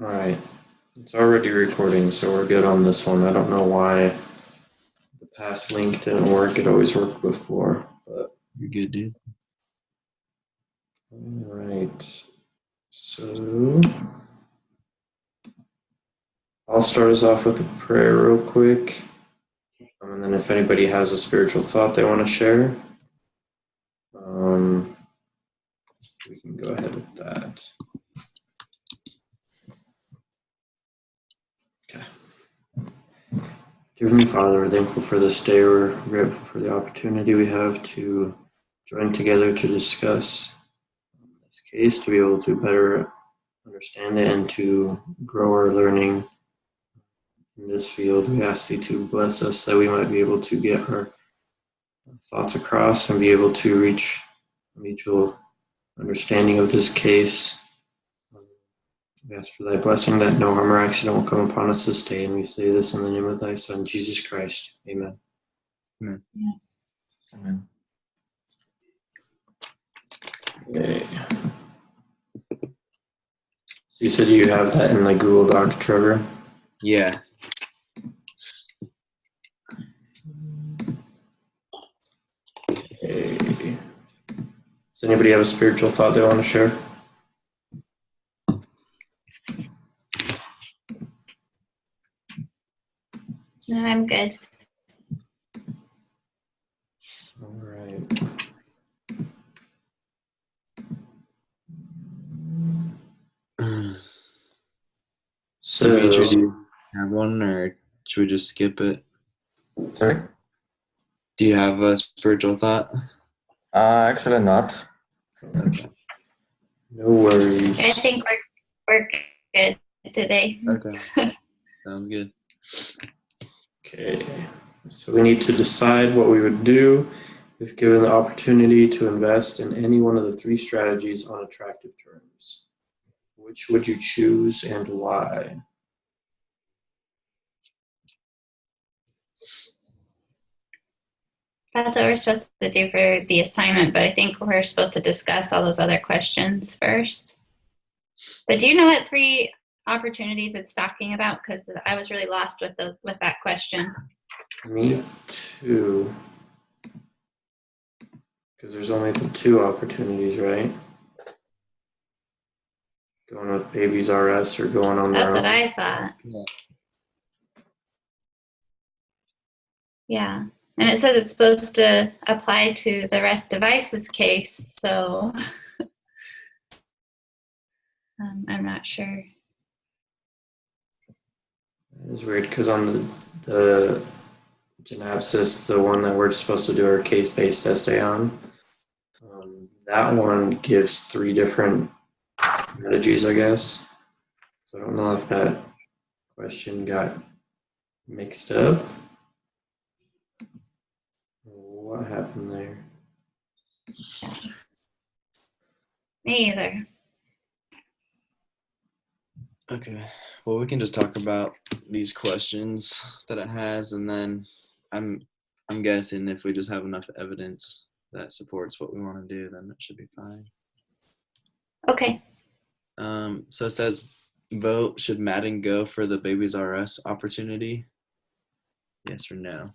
All right. It's already recording, so we're good on this one. I don't know why the past link didn't work. It always worked before, but You're good, dude. all right. So I'll start us off with a prayer real quick. And then if anybody has a spiritual thought they want to share, we can go ahead with that. Okay. Dear Heavenly Father, we're thankful for this day. We're grateful for the opportunity we have to join together to discuss this case, to be able to better understand it and to grow our learning in this field. We ask you to bless us that we might be able to get our thoughts across and be able to reach a mutual understanding of this case. We ask for thy blessing that no harm or accident will come upon us this day, and we say this in the name of thy Son, Jesus Christ. Amen. Amen. Amen. Okay. So you said you have that in the Google Doc, Trevor? Yeah. Okay. Does anybody have a spiritual thought they want to share? No, I'm good. All right. So, Dimitri, do you have one, or should we just skip it? Sorry? Do you have a spiritual thought? Actually not. Okay. no worries. I think we're good today. Okay. Sounds good. Okay. So we need to decide what we would do if given the opportunity to invest in any one of the three strategies on attractive terms. Which would you choose and why? That's what we're supposed to do for the assignment, but I think we're supposed to discuss all those other questions first. But do you know what three opportunities it's talking about? Because I was really lost with that question. Me too. Because there's only the two opportunities, right? Going with Babies R Us or going on their That's own. what I thought. Yeah. Yeah. And it says it's supposed to apply to the REST devices case, so I'm not sure. It is weird because on the Genapsys, the one that we're supposed to do our case-based essay on, that one gives three different strategies, I guess. So I don't know if that question got mixed up. What happened there? Me either. Okay. Well, we can just talk about these questions that it has, and then I'm guessing if we just have enough evidence that supports what we want to do, then it should be fine. Okay. So it says, vote, should Madden go for the Babies R Us opportunity? Yes or no?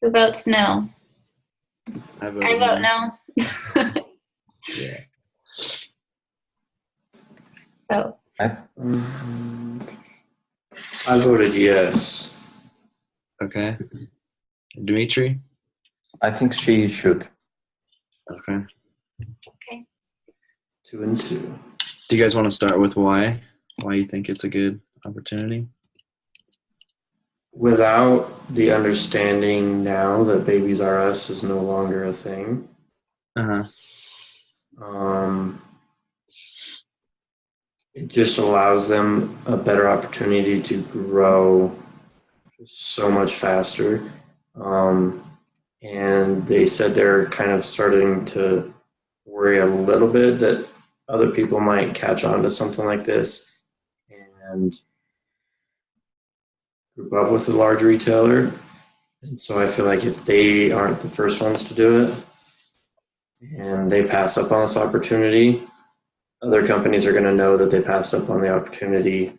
Who votes no? I vote I vote no. Yeah. Oh. I voted yes. Okay. Dimitri? I think she should. Okay. Okay. 2 and 2. Do you guys want to start with why? Why you think it's a good opportunity? Without the understanding now that Babies R Us is no longer a thing, it just allows them a better opportunity to grow so much faster. And they said they're kind of starting to worry a little bit that other people might catch on to something like this and group up with a large retailer. And so I feel like if they aren't the first ones to do it and they pass up on this opportunity, other companies are going to know that they passed up on the opportunity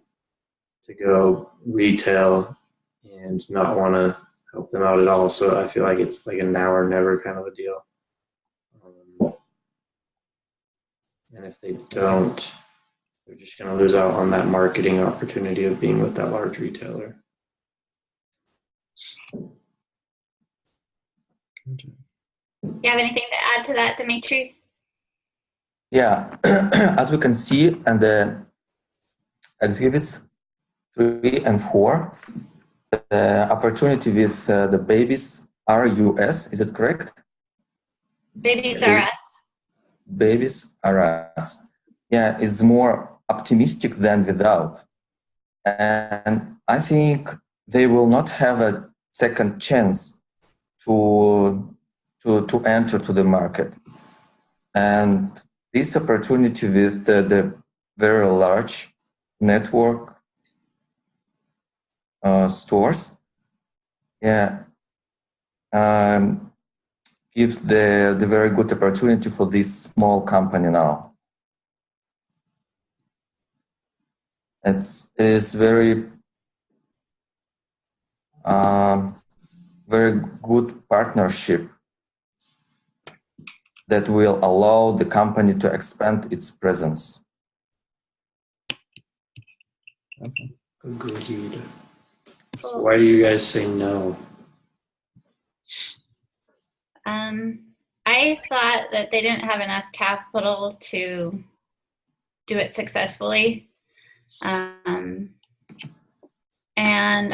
to go retail and not want to help them out at all. So I feel like it's like a now or never kind of a deal. And if they don't, they're just going to lose out on that marketing opportunity of being with that large retailer. Do you have anything to add to that, Dimitri? Yeah, as we can see in the exhibits 3 and 4, the opportunity with the Babies R Us, is it correct? Babies R Us. Babies R Us. Yeah, is more optimistic than without. And I think they will not have a second chance to enter to the market. And this opportunity with the very large network stores, yeah, gives the very good opportunity for this small company now. It's very very good partnership that will allow the company to expand its presence. Okay. Agreed. So why do you guys say no? I thought that they didn't have enough capital to do it successfully. And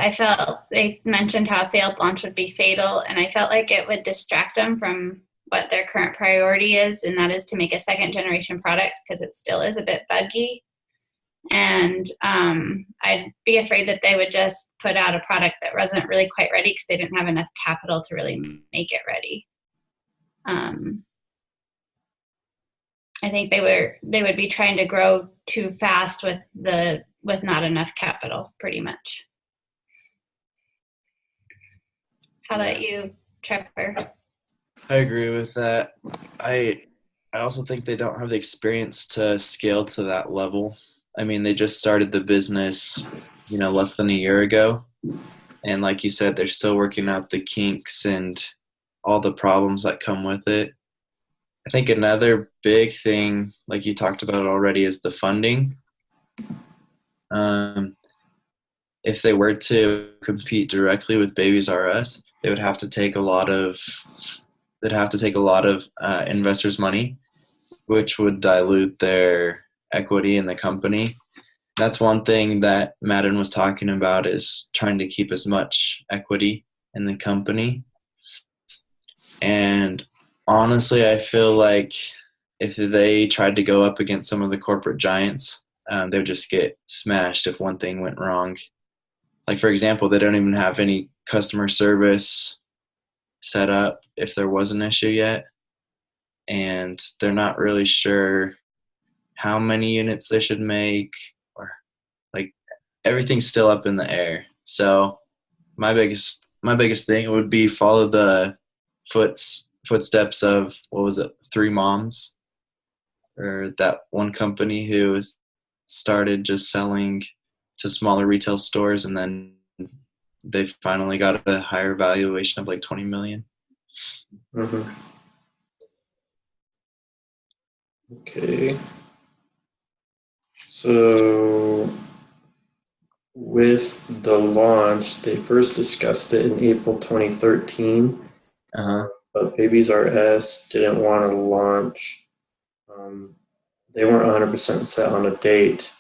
I felt they mentioned how a failed launch would be fatal, and I felt like it would distract them from what their current priority is, and that is to make a second generation product because it still is a bit buggy. And I'd be afraid that they would just put out a product that wasn't really quite ready because they didn't have enough capital to really make it ready. I think they would be trying to grow too fast with not enough capital, pretty much. How about you, Trevor? I agree with that. I also think they don't have the experience to scale to that level. I mean, they just started the business, less than a year ago. And like you said, they're still working out the kinks and all the problems that come with it. I think another big thing, like you talked about already, is the funding. If they were to compete directly with Babies R Us, they would have to take a lot of investors' money, which would dilute their equity in the company. That's one thing that Madden was talking about, is trying to keep as much equity in the company. And honestly, I feel like if they tried to go up against some of the corporate giants, they would just get smashed if one thing went wrong. Like, for example, they don't even have any customer service set up if there was an issue yet. And they're not really sure how many units they should make, or like everything's still up in the air. So my biggest thing would be follow the footsteps of, what was it, Three Moms, or that one company who started just selling to smaller retail stores, and then they finally got a higher valuation of like 20 million. Mm-hmm. Okay. So with the launch, they first discussed it in April 2013, but Babies R Us didn't want to launch. They weren't 100% set on a date.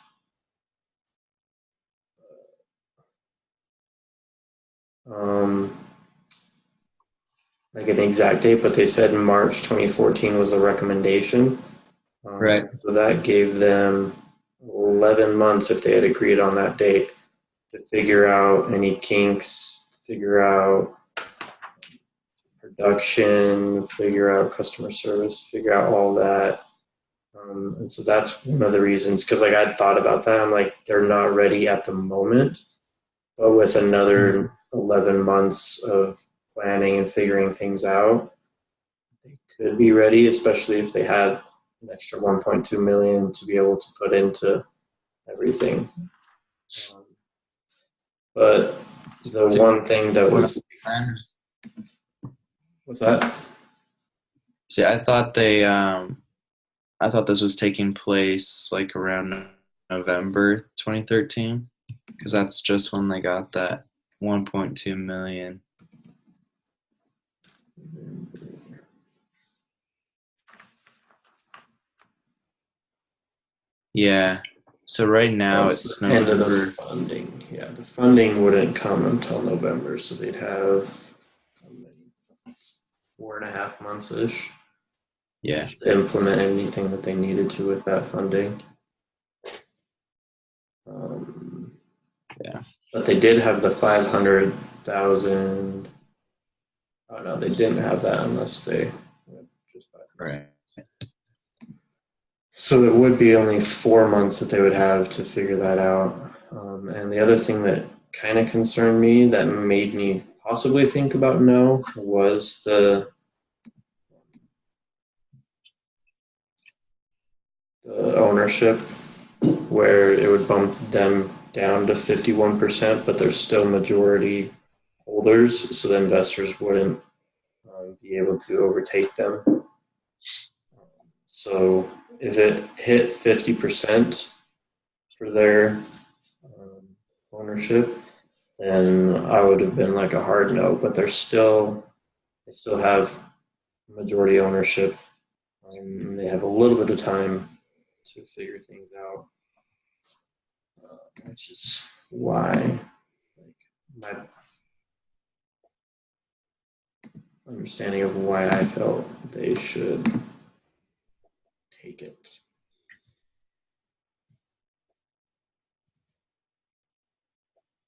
Like an exact date, but they said March 2014 was a recommendation. Right. So that gave them 11 months, if they had agreed on that date, to figure out any kinks, figure out production, figure out customer service, figure out all that. And so that's one of the reasons, because like I thought about that, I'm like, they're not ready at the moment, but with another 11 months of planning and figuring things out, they could be ready, especially if they had an extra 1.2 million to be able to put into everything. But the one thing that was, what's that? See, I thought this was taking place like around November 2013, because that's just when they got that 1.2 million. Yeah. So right now it's the end of the November. funding. Yeah, the funding wouldn't come until November, so they'd have 4.5 months ish. Yeah. To implement anything that they needed to with that funding. Yeah. But they did have the 500,000. Oh no, they didn't have that unless they just Right. So it would be only 4 months that they would have to figure that out. And the other thing that kind of concerned me, that made me possibly think about no, was the ownership, where it would bump them down to 51%, but they're still majority holders, so the investors wouldn't be able to overtake them. So if it hit 50% for their ownership, then I would have been like a hard no. But they still have majority ownership. They have a little bit of time to figure things out, which is why my understanding of why I felt they should take it.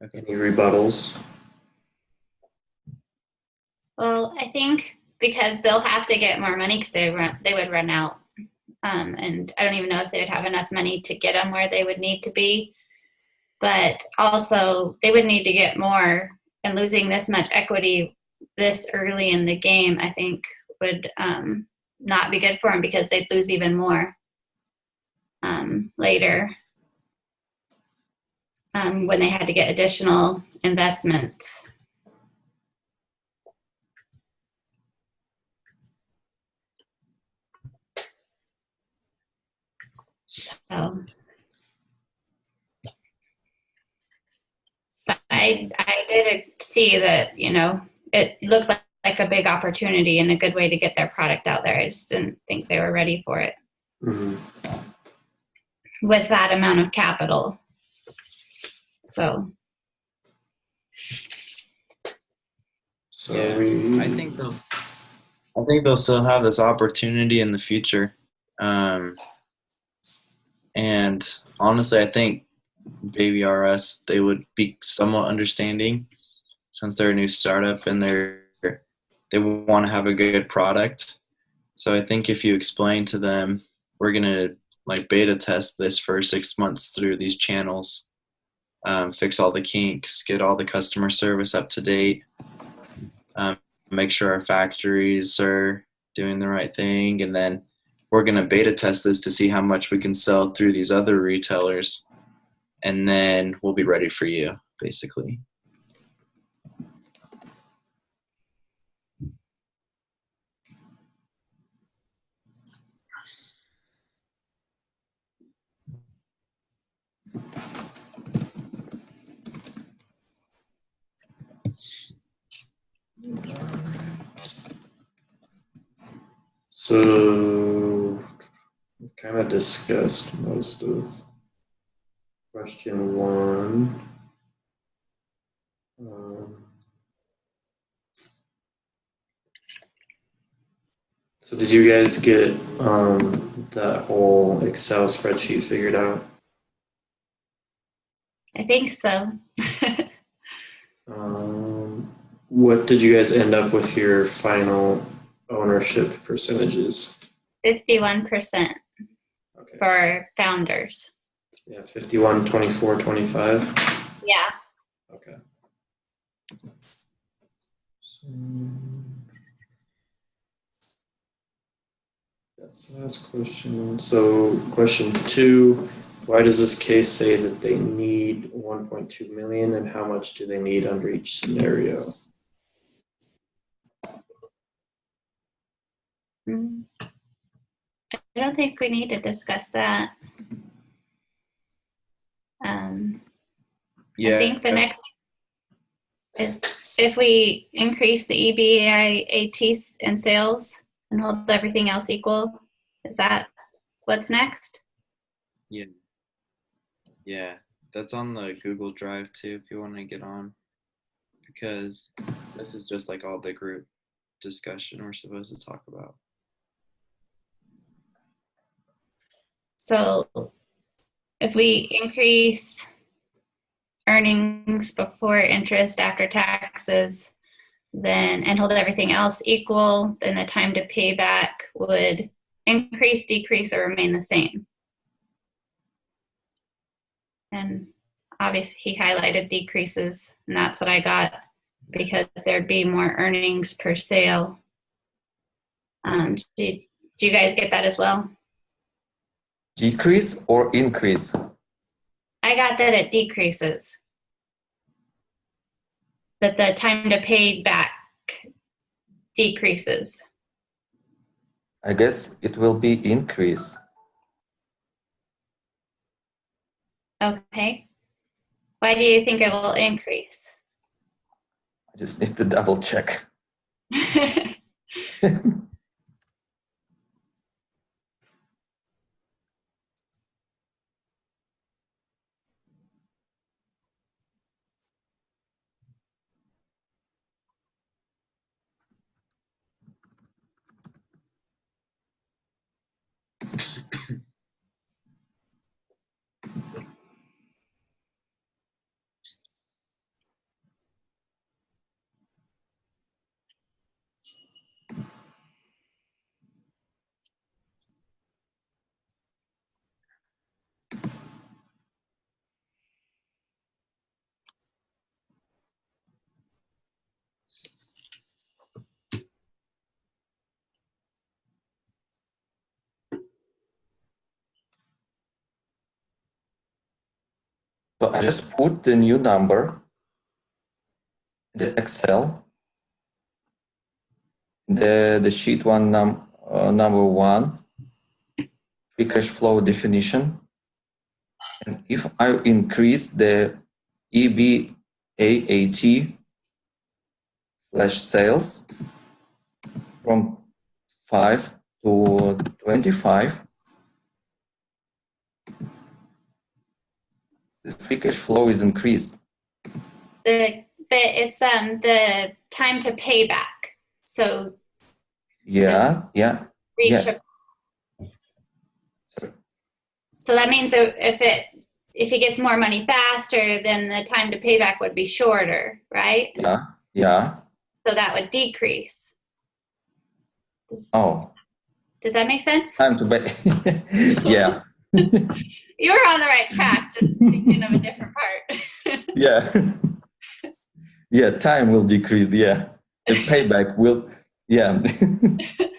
Okay. Any rebuttals? Well, I think because they'll have to get more money because they would run out. And I don't even know if they would have enough money to get them where they would need to be. But also, they would need to get more, and losing this much equity this early in the game, I think, would not be good for them because they'd lose even more later when they had to get additional investments. So, but I did see that, you know, it looked like a big opportunity and a good way to get their product out there. I just didn't think they were ready for it with that amount of capital. So Yeah, I think they'll still have this opportunity in the future. And honestly, I think Baby RS, they would be somewhat understanding since they're a new startup and they want to have a good product. So I think if you explain to them, we're going to like beta test this for 6 months through these channels, fix all the kinks, get all the customer service up to date, make sure our factories are doing the right thing, and then we're going to beta test this to see how much we can sell through these other retailers, and then we'll be ready for you, basically. So we've kind of discussed most of question 1. So did you guys get that whole Excel spreadsheet figured out? I think so. What did you guys end up with your final ownership percentages? 51% Okay. for founders. Yeah, 51, 24, 25. Yeah. Okay. That's the last question. So question 2, why does this case say that they need 1.2 million and how much do they need under each scenario? I don't think we need to discuss that. Yeah. I think the next is if we increase the EBAT in sales and hold everything else equal, is that what's next? Yeah. Yeah. That's on the Google Drive too, if you want to get on. Because this is just like all the group discussion we're supposed to talk about. So if we increase earnings before interest after taxes, then and hold everything else equal, then the time to pay back would increase, decrease, or remain the same. And obviously he highlighted decreases, and that's what I got because there'd be more earnings per sale. Did you guys get that as well? Decrease or increase? I got that it decreases. That the time to pay back decreases. I guess it will be increase. Okay. Why do you think it will increase? I just need to double check. So I just put the new number in the Excel, the sheet number 1, free cash flow definition. And if I increase the EBAT slash sales from 5 to 25, the free cash flow is increased. It's the time to pay back. So Yeah. reach Yeah. so that means if it gets more money faster, then the time to pay back would be shorter, right? Yeah. So that would decrease. Does that make sense? Time to pay. Yeah. You were on the right track, just thinking of a different part. Yeah. Yeah, time will decrease. Yeah. The payback will, yeah.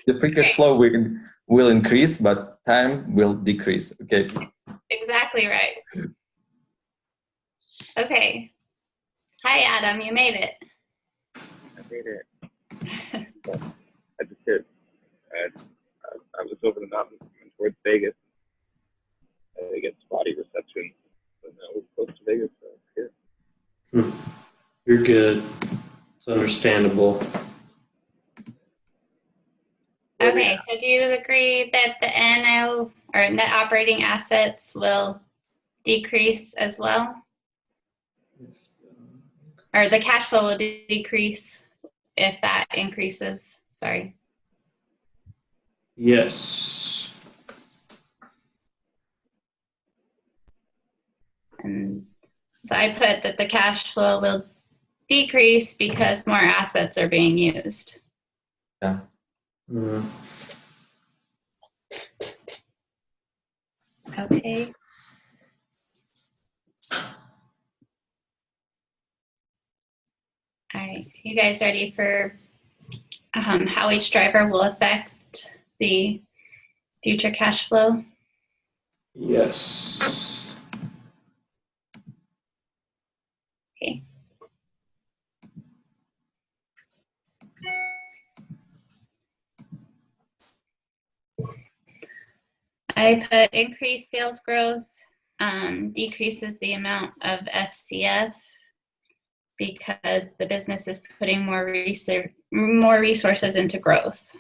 The free cash flow will increase, but time will decrease. Okay. Exactly right. Okay. Hi, Adam. You made it. I made it. I just hit. I was over the mountains coming towards Vegas. I get spotty reception, but now we're close to Vegas, so it's good. You're good. It's understandable. Okay, so do you agree that the NO or net operating assets will decrease as well? Or the cash flow will decrease if that increases? Sorry. Yes. And so I put that the cash flow will decrease because more assets are being used. Yeah. Okay. All right, you guys ready for how each driver will affect the future cash flow. Yes. Okay. I put increased sales growth, decreases the amount of FCF because the business is putting more resources into growth.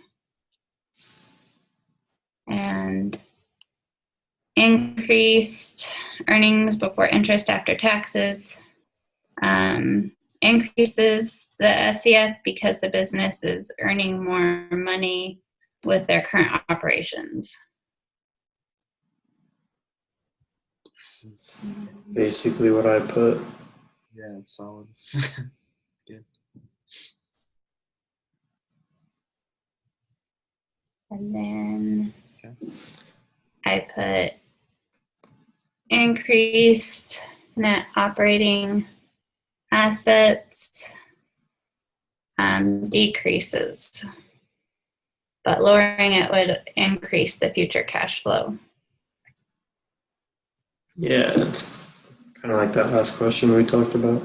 And increased earnings before interest after taxes, increases the FCF because the business is earning more money with their current operations. Basically what I put. Yeah, it's solid. Good. And then Okay. I put increased net operating assets, decreases, but lowering it would increase the future cash flow. Yeah, it's kind of like that last question we talked about.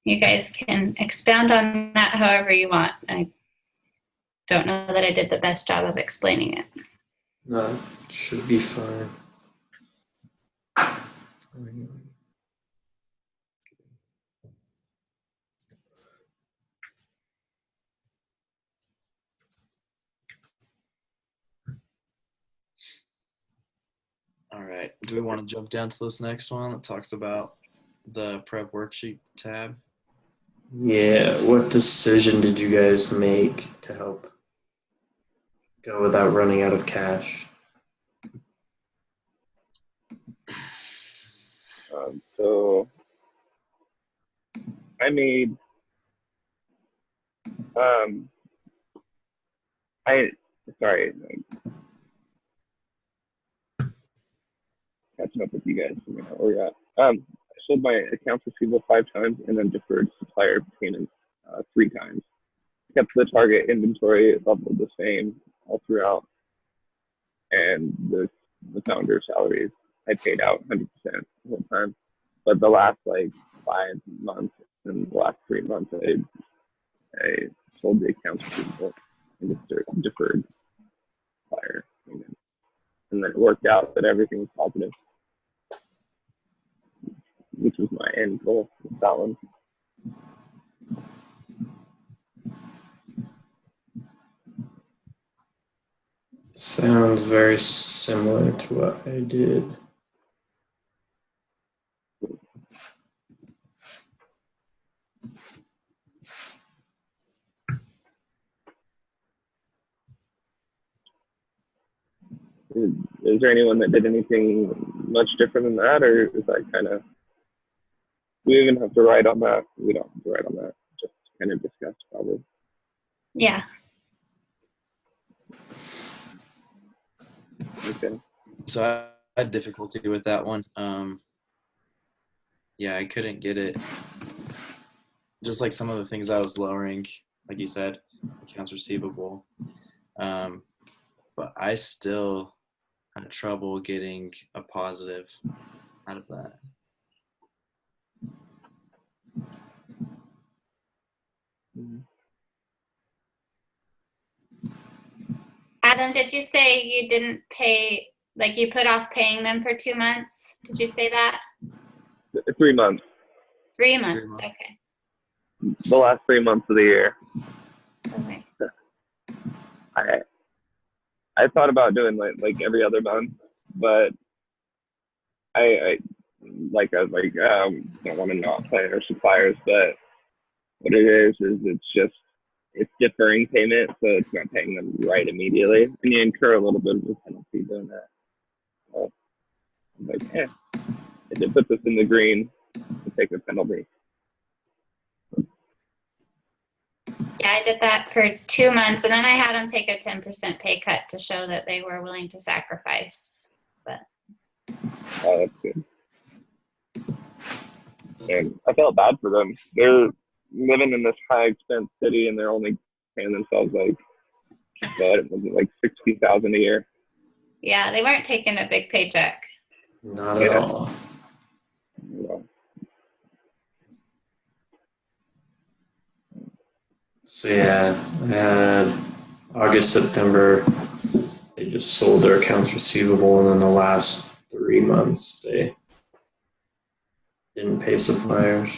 You guys can expound on that however you want. I don't know that I did the best job of explaining it. No, it should be fine. All right. Do we want to jump down to this next one that talks about the prep worksheet tab? Yeah, what decision did you guys make to help go without running out of cash? So I made sorry, catching up with you guys. Figuring out where we're at. I sold my accounts receivable 5 times and then deferred supplier payments 3 times. Kept the target inventory level the same all throughout, and the founder salaries I paid out 100% the whole time. But the last like 5 months and the last 3 months, I sold the accounts receivable and deferred supplier payment, and then it worked out that everything was positive, which was my end goal with that one. Sounds very similar to what I did. Is there anyone that did anything much different than that, or is that kind of, we even have to write on that? We don't have to write on that, just kind of discuss probably. Yeah. Okay. So I had difficulty with that one. Yeah, I couldn't get it. Just like some of the things I was lowering, like you said, accounts receivable. But I still had trouble getting a positive out of that. Adam, did you say you didn't pay, like you put off paying them for 2 months? Did you say that? 3 months. 3 months. months. Okay. The last 3 months of the year. Okay. I thought about doing like every other month, but I was like, I don't want to not pay our suppliers, but what it is it's deferring payment, so it's not paying them right immediately, and you incur a little bit of a penalty doing that. So I'm like, if it puts us in the green, we'll take the penalty. Yeah, I did that for 2 months, and then I had them take a 10% pay cut to show that they were willing to sacrifice. But Oh, that's good. And I felt bad for them. They're living in this high expense city and they're only paying themselves like what was it, like 60,000 a year. Yeah, they weren't taking a big paycheck. Not at Yeah. all. Yeah. So yeah, I had August, September, they just sold their accounts receivable, and then the last 3 months they didn't pay suppliers.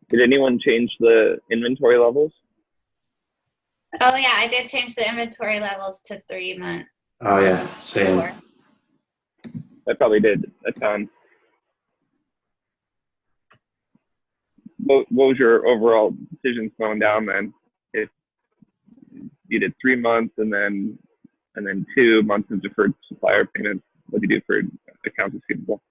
Did anyone change the inventory levels? Oh yeah, I did change the inventory levels to 3 months. Oh yeah, same. Four. I probably did a ton. What was your overall decisions going down then? If you did 3 months and then 2 months of deferred supplier payments, what do you do for accounts receivable?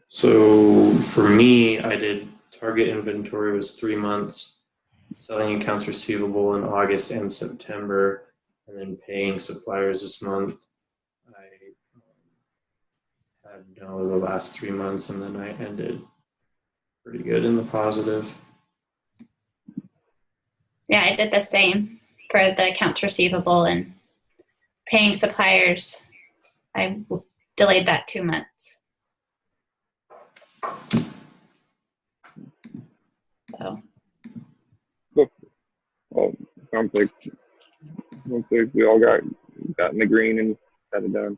So for me, I did target inventory was 3 months, selling accounts receivable in August and September, and then paying suppliers this month. I had no the last 3 months, and then I ended pretty good in the positive. Yeah, I did the same for the accounts receivable and paying suppliers. I delayed that 2 months. So Well, sounds like we all got in the green and got it done.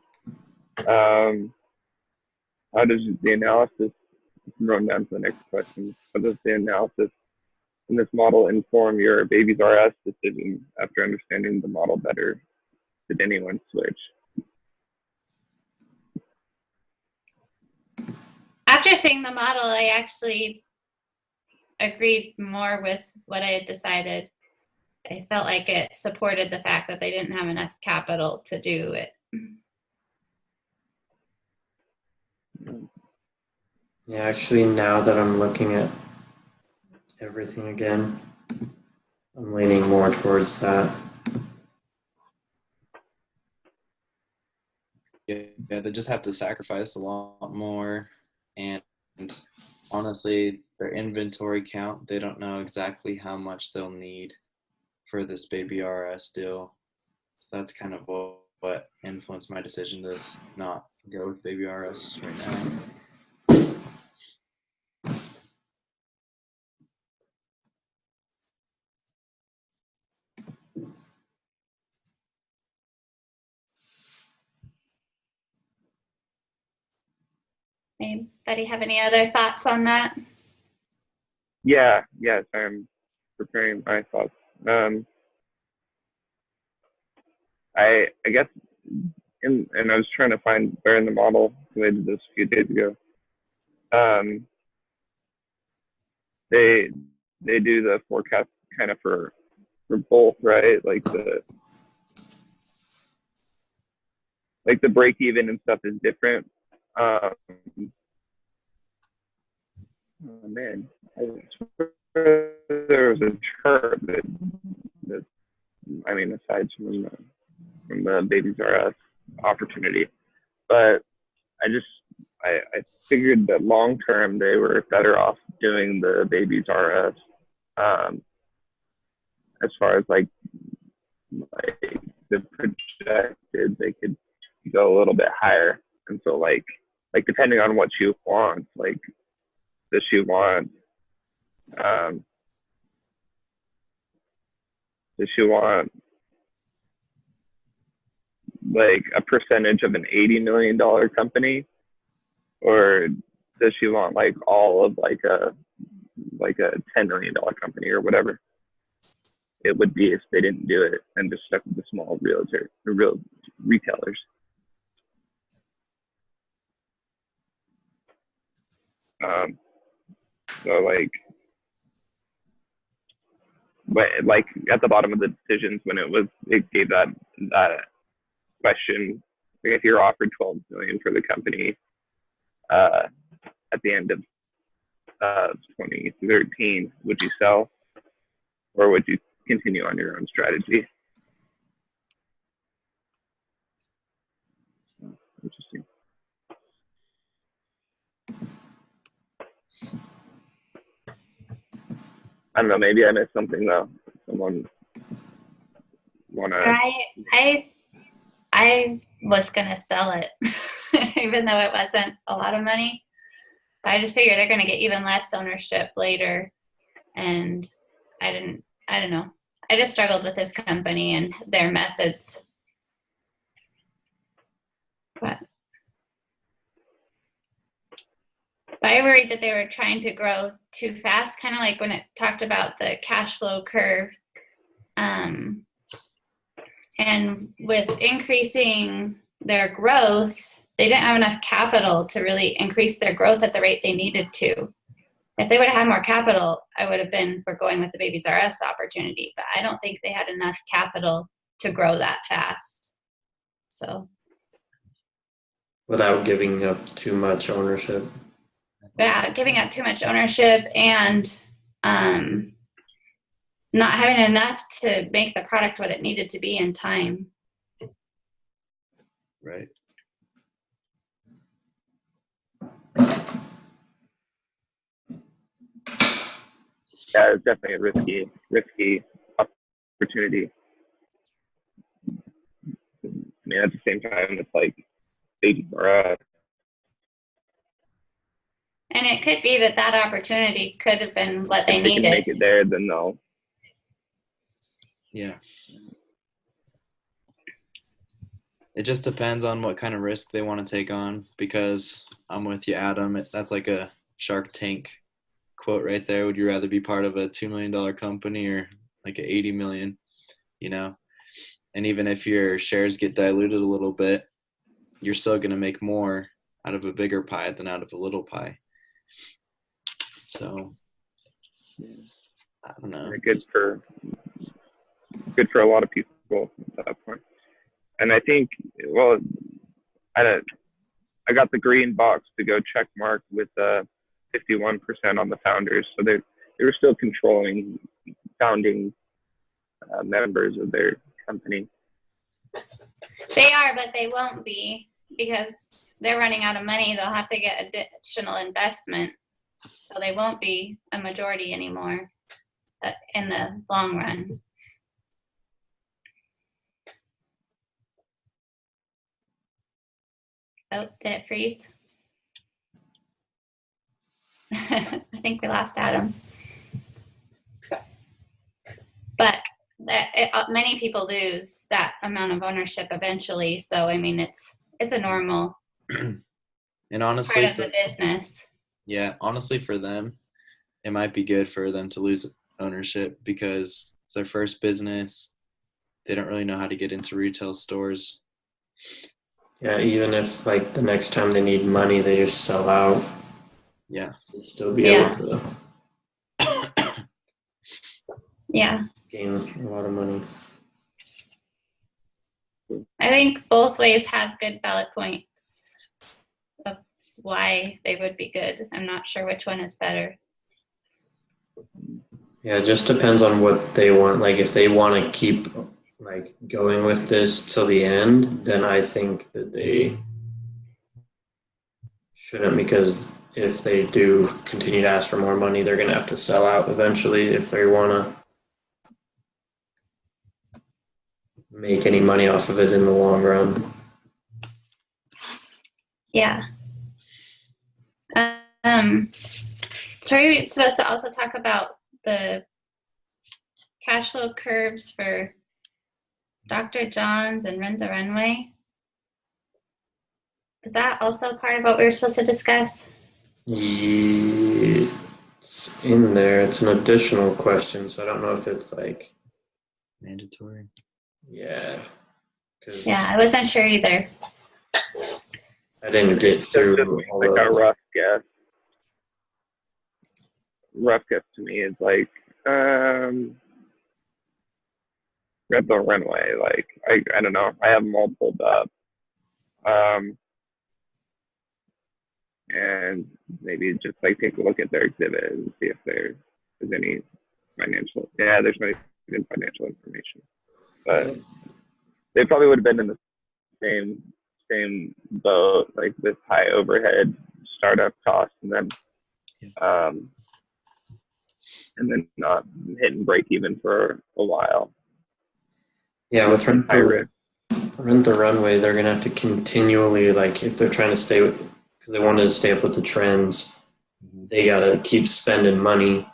How does the analysis, run down to the next question, how does the analysis in this model inform your Babies R Us decision after understanding the model better? Did anyone switch? after seeing the model, I actually agreed more with what I had decided. I felt like it supported the fact that they didn't have enough capital to do it. Yeah, actually, now that I'm looking at everything again, I'm leaning more towards that. Yeah, they just have to sacrifice a lot more. And honestly, their inventory count, they don't know exactly how much they'll need for this Baby RS deal. So that's kind of what influenced my decision to not go with Baby RS right now. Anybody have any other thoughts on that? Yes, I'm preparing my thoughts. I guess, and I was trying to find where in the model, because I did this a few days ago. They do the forecast kind of for both, right? Like the break even and stuff is different. Oh man, I swear there was a chart that I mean, aside from the Babies R Us opportunity, but I figured that long term they were better off doing the Babies R Us. As far as like the projected, they could go a little bit higher, and so like depending on what she wants, like does she want like a percentage of an $80 million company, or does she want like all of like a $10 million company or whatever it would be if they didn't do it and just stuck with the small real retailers? So like, but like at the bottom of the decisions when it gave that question, like if you're offered 12 million for the company at the end of 2013, would you sell or would you continue on your own strategy? Interesting. I don't know. Maybe I missed something though. Someone wanna? I was gonna sell it, even though it wasn't a lot of money. I just figured they're gonna get even less ownership later, and I don't know. I just struggled with this company and their methods. But I worried that they were trying to grow too fast, kind of like when it talked about the cash flow curve. And with increasing their growth, they didn't have enough capital to really increase their growth at the rate they needed to. If they would have had more capital, I would have been for going with the Babies R Us opportunity, but I don't think they had enough capital to grow that fast. So Without giving up too much ownership. yeah, giving up too much ownership and not having enough to make the product what it needed to be in time. Right. Yeah, it's definitely a risky opportunity. I mean, at the same time, it's like Babies R Us. And it could be that that opportunity could have been what they If they can make needed. it there, then they'll. Yeah. It just depends on what kind of risk they want to take on, because I'm with you, Adam. That's like a Shark Tank quote right there. Would you rather be part of a $2 million company or like a 80 million, you know? And even if your shares get diluted a little bit, you're still going to make more out of a bigger pie than out of a little pie. So I don't know. Good for a lot of people at that point. And I think, well, I got the green box to go check mark with 51% on the founders. So they were still controlling founding members of their company. They are, but they won't be because they're running out of money. They'll have to get additional investment. So they won't be a majority anymore in the long run. Oh, did it freeze? I think we lost Adam. But many people lose that amount of ownership eventually. So, I mean, it's a normal And honestly, part of the business. Yeah, honestly, for them, it might be good for them to lose ownership because it's their first business. They don't really know how to get into retail stores. Yeah, even if like the next time they need money, they just sell out. Yeah. They'll still be able to gain a lot of money. I think both ways have good valid points of why they would be good. I'm not sure which one is better. Yeah, it just depends on what they want. Like if they want to keep like going with this till the end, then I think that they shouldn't, because if they do continue to ask for more money, they're going to have to sell out eventually if they want to make any money off of it in the long run. Yeah. So are we supposed to also talk about the cash flow curves for Dr. John's and Rent the Runway? Is that also part of what we were supposed to discuss? It's in there. It's an additional question, so I don't know if it's like Mandatory. Yeah. Yeah, I wasn't sure either. I didn't get through all like a those. rough guess. Rough guess to me is like Red Bull Runway. Like I don't know. I have them all pulled up. And maybe just like take a look at their exhibit and see if there's any financial. Yeah, there's no good financial information, but they probably would have been in the same boat, like with high overhead startup costs, and then not hitting break even for a while. Yeah, with High risk. Rent the Runway, they're gonna have to continually, like, if they're trying to stay with, because they wanted to stay up with the trends, they gotta keep spending money,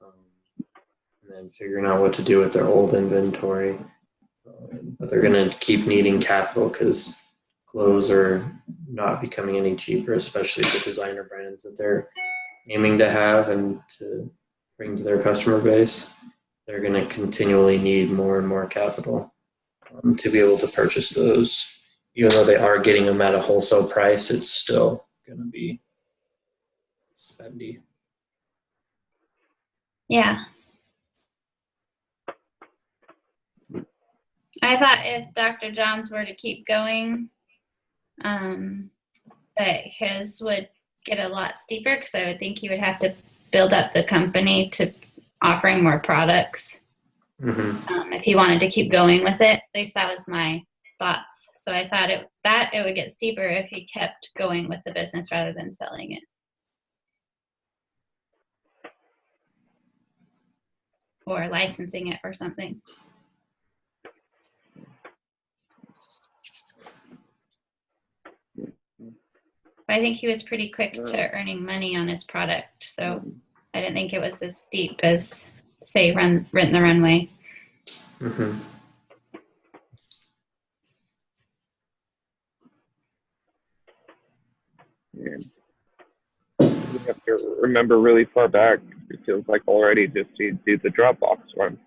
and then figuring out what to do with their old inventory. But they're gonna keep needing capital because clothes are not becoming any cheaper, especially the designer brands that they're aiming to have and to bring to their customer base. They're gonna continually need more and more capital to be able to purchase those. Even though they are getting them at a wholesale price, it's still going to be spendy. Yeah. I thought if Dr. Johns were to keep going, that his would get a lot steeper because I would think he would have to build up the company to offering more products. Mm-hmm. If he wanted to keep going with it. At least that was my thoughts. So I thought it would get steeper if he kept going with the business rather than selling it. Or licensing it or something. But I think he was pretty quick to earning money on his product. So I didn't think it was as steep as, say, Rent the Runway. Mm-hmm. Yeah. You have to remember really far back. It feels like already just to do the Dropbox one.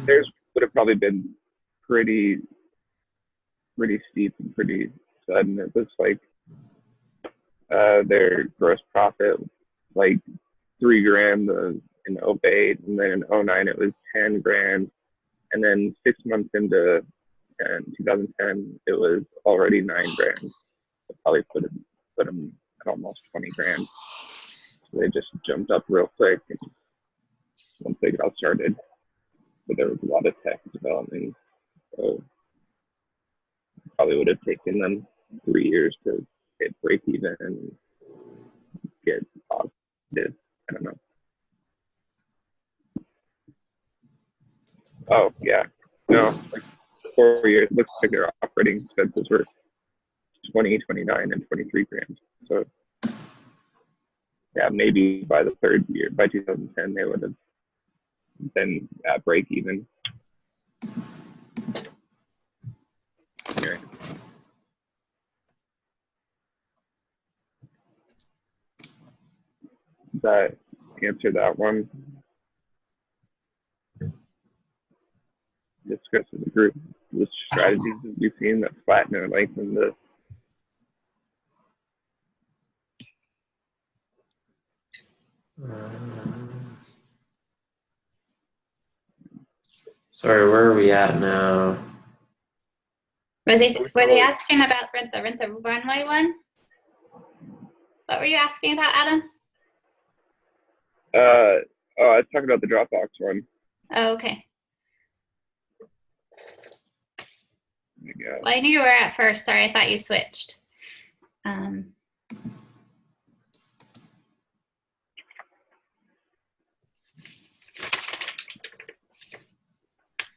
Theirs would have probably been pretty steep and pretty sudden. It was like their gross profit like $3,000 in 08, and then in 09 it was 10 grand, and then 6 months into 2010 it was already 9 grand. So probably put them at almost 20 grand. So they just jumped up real quick and once they got started. But there was a lot of tech development, so probably would have taken them 3 years to hit break even and get positive. I don't know. Oh yeah, no, like 4 years. Looks like their operating expenses were 20, 29, and 23 grand. So yeah, maybe by the third year, by 2010, they would have been at break even. Yeah. That answer that one. Discuss with the group the strategies that we've seen that flatten or lengthen the. Sorry, where are we at now? Were they asking about Rent the Runway one? What were you asking about, Adam? I was talking about the Dropbox one. Oh, okay. Yeah. Well, I knew you were at first. Sorry, I thought you switched.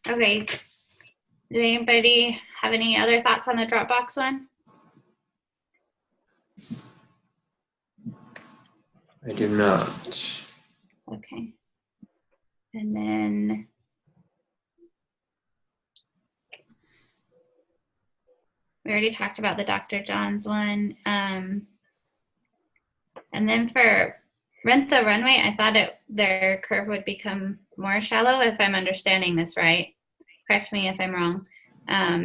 Okay. Did anybody have any other thoughts on the Dropbox one? I do not. Okay. And then we already talked about the Dr. Johns one. And then for Rent the Runway, I thought their curve would become more shallow, if I'm understanding this right. Correct me if I'm wrong.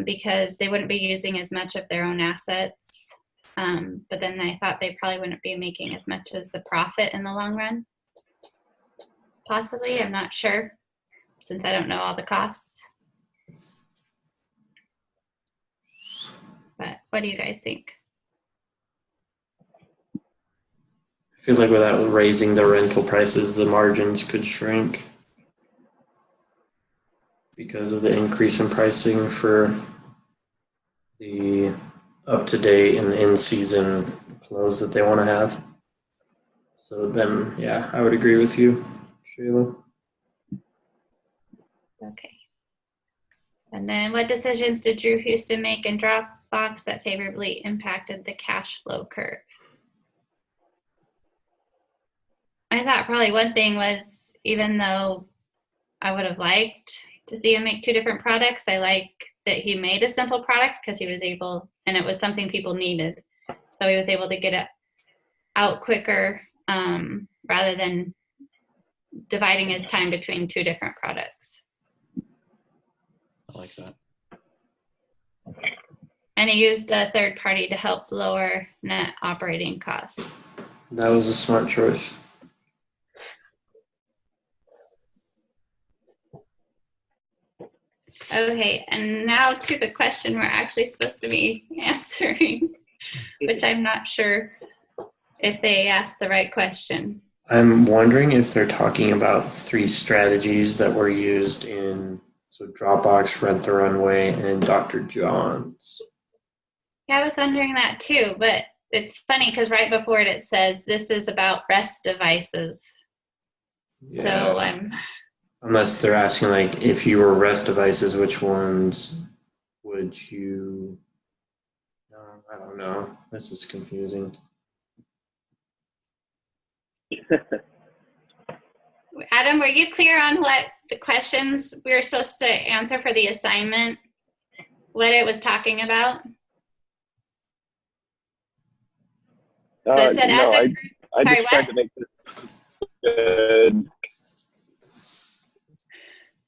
Because they wouldn't be using as much of their own assets. But then I thought they probably wouldn't be making as much as a profit in the long run. Possibly, I'm not sure, since I don't know all the costs. But what do you guys think? feel like without raising the rental prices, the margins could shrink because of the increase in pricing for the up-to-date and in-season clothes that they want to have. So then, yeah, I would agree with you, Shayla. Okay. And then what decisions did Drew Houston make in Dropbox that favorably impacted the cash flow curve? I thought probably one thing was, even though I would have liked to see him make two different products, I like that he made a simple product because he was able, and it was something people needed. So he was able to get it out quicker rather than dividing his time between two different products. I like that. And he used a third party to help lower net operating costs. That was a smart choice. Okay, and now to the question we're actually supposed to be answering, which I'm not sure if they asked the right question. I'm wondering if they're talking about 3 strategies that were used in Dropbox, Rent the Runway, and Dr. John's. Yeah, I was wondering that too, but it's funny because right before it says this is about REST devices. Yeah. So I'm... Unless they're asking, like, if you were REST devices, which ones would you... No, I don't know. This is confusing. Adam, were you clear on what the questions we were supposed to answer for the assignment? What it was talking about? So it said No, as a group. I Sorry, just tried what? to make this good.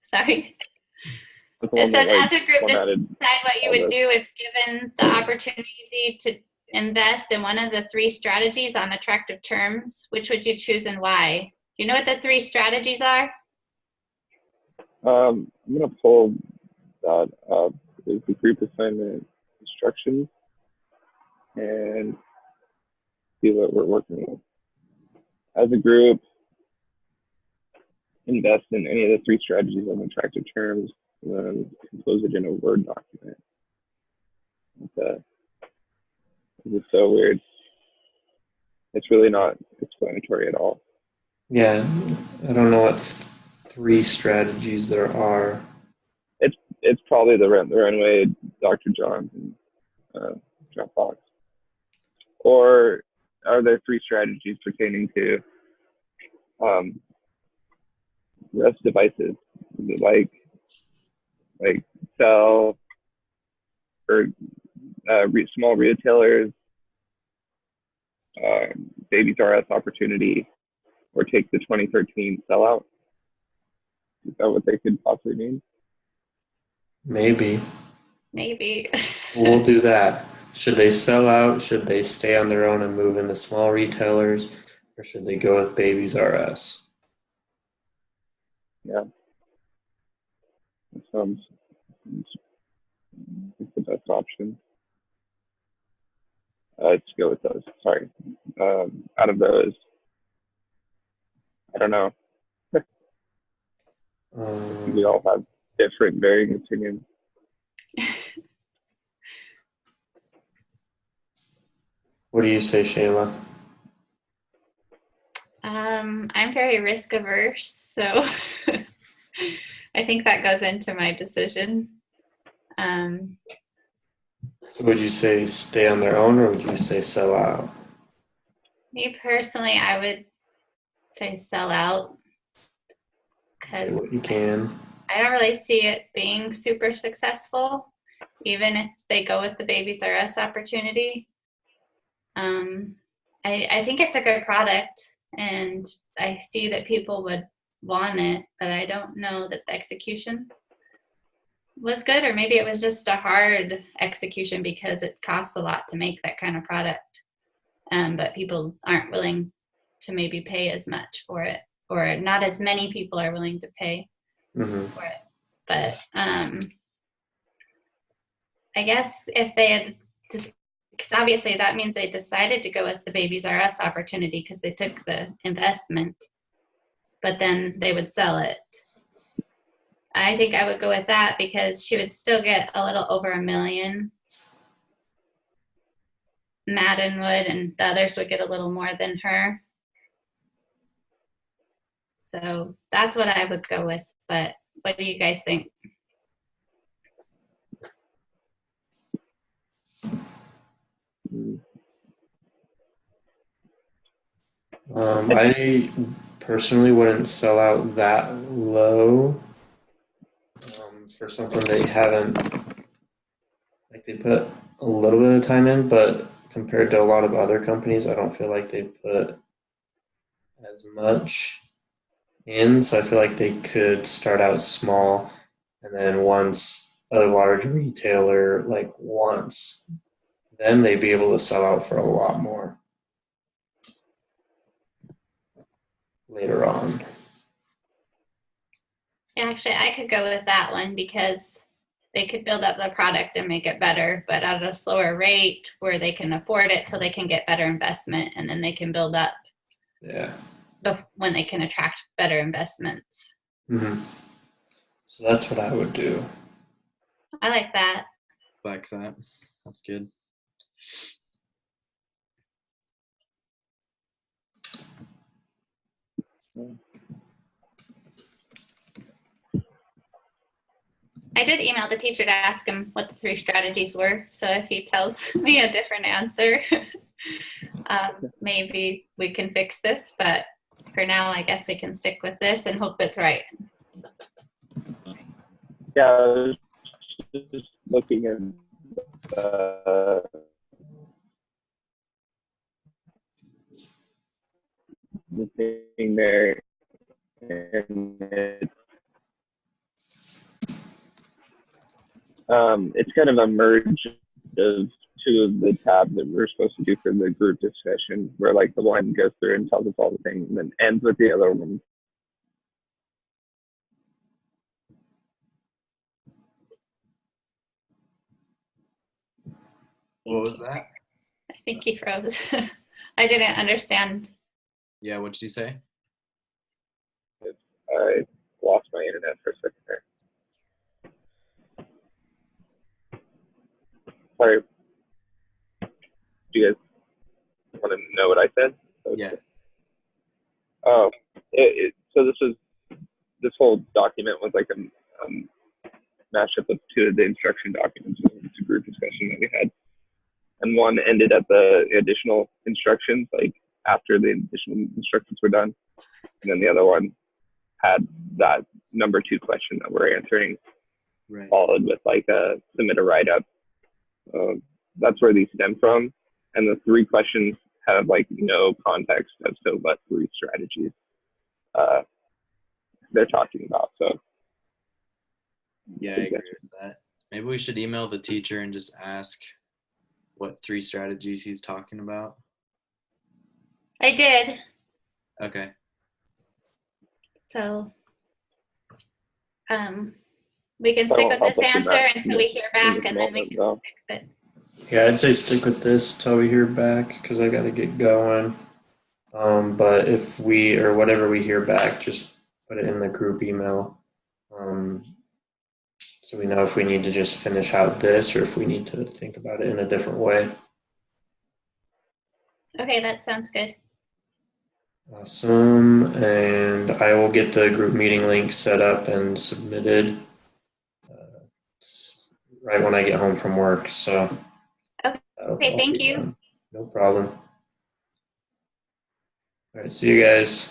Sorry. With the It one says that, as a group formatted decide what you all would this. do if given the opportunity to invest in one of the 3 strategies on attractive terms. Which would you choose and why? Do you know what the 3 strategies are? I'm going to pull that up. Is the group assignment instructions and see what we're working with. As a group, invest in any of the 3 strategies on attractive terms, and then compose it in a Word document. It's so weird. It's really not explanatory at all. Yeah, I don't know what 3 strategies there are. It's probably the Rent the Runway, Dr. John's, and Dropbox. Or are there 3 strategies pertaining to REST devices? Is it like sell or small retailers, Babies R Us opportunity, or take the 2013 sellout? Is that what they could possibly mean? Maybe. Maybe. We'll do that. Should they sell out? Should they stay on their own and move into small retailers? Or should they go with Babies R Us? Yeah. That sounds it's the best option. Let's go with those. Sorry. Out of those, I don't know. We all have different, varying opinions. What do you say, Shayla? I'm very risk averse, so I think that goes into my decision. Would you say stay on their own, or would you say sell out? Me personally, I would say sell out Say because what you can. I don't really see it being super successful, even if they go with the Babies R Us opportunity. I think it's a good product, and I see that people would want it, but I don't know that the execution was good, or maybe it was just a hard execution because it costs a lot to make that kind of product. But people aren't willing to maybe pay as much for it, or not as many people are willing to pay for it. But I guess if they had just because obviously that means they decided to go with the Babies R Us opportunity because they took the investment, but then they would sell it. I think I would go with that because she would still get a little over $1 million. Madden would, and the others would get a little more than her. So that's what I would go with. But what do you guys think? I personally wouldn't sell out that low for something they haven't, like they put a little bit of time in, but compared to a lot of other companies, I don't feel like they put as much in. So I feel like they could start out small, and then once a large retailer like wants them, they'd be able to sell out for a lot more later on. Actually, I could go with that one because they could build up the product and make it better, but at a slower rate where they can afford it till they can get better investment, and then they can build up Yeah. when they can attract better investments. Mm-hmm. So that's what I would do. I like that. Like that. That's good. I did email the teacher to ask him what the 3 strategies were. So if he tells me a different answer, maybe we can fix this. But for now, I guess we can stick with this and hope it's right. Yeah, I was just looking at the thing there, and it's kind of a merge of 2 of the tabs that we're supposed to do for the group discussion, where like the one goes through and tells us all the things and then ends with the other one. What was that? I think he froze. I didn't understand. Yeah, what did you say? I lost my internet for a second there. Sorry. Do you guys want to know what I said? Yeah. Oh, so this whole document was like a mashup of 2 of the instruction documents. It's a group discussion that we had, and one ended at the additional instructions, like after the additional instructions were done, and then the other one had that number 2 question that we're answering, Right. followed with like a submit a write-up. That's where these stem from, and the 3 questions have like no context as to what 3 strategies they're talking about. So Yeah, I agree with that. Maybe we should email the teacher and just ask what 3 strategies he's talking about. I did. Okay. So we can stick with this answer until we hear back, and then we can fix it. Yeah, I'd say stick with this till we hear back because I got to get going. But if we, or whatever we hear back, just put it in the group email. So we know if we need to just finish out this or if we need to think about it in a different way. Okay, that sounds good. Awesome. And I will get the group meeting link set up and submitted right when I get home from work. So Okay, thank you. done. No problem. All right, see you guys.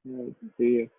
yeah, see you.